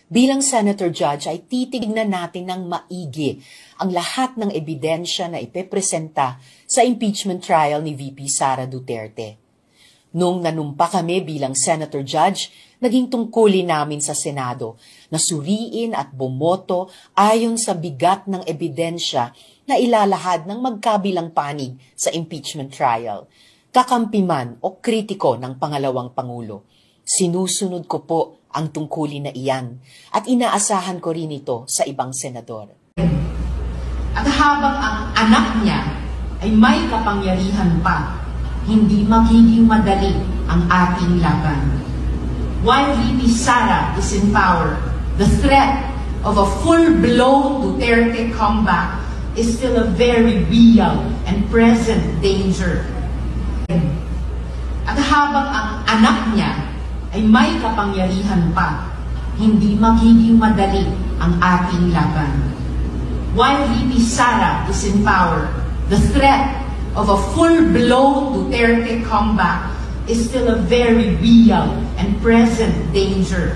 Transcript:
Bilang Senator Judge ay titignan natin ng maigi ang lahat ng ebidensya na ipepresenta sa impeachment trial ni VP Sara Duterte. Nung nanumpa kami bilang Senator Judge, naging tungkulin namin sa Senado na suriin at bumoto ayon sa bigat ng ebidensya na ilalahad ng magkabilang panig sa impeachment trial, kakampi man o kritiko ng pangalawang Pangulo. Sinusunod ko po ang tungkulin na iyan at inaasahan ko rin ito sa ibang senador. At habang ang anak niya ay may kapangyarihan pa, hindi magiging madali ang ating laban. While VP Sara is in power, the threat of a full-blown Duterte comeback is still a very real and present danger. At habang ang anak niya ay may kapangyarihan pa, hindi magiging madali ang ating laban. While VP Sara is in power, the threat of a full-blown Duterte comeback is still a very real and present danger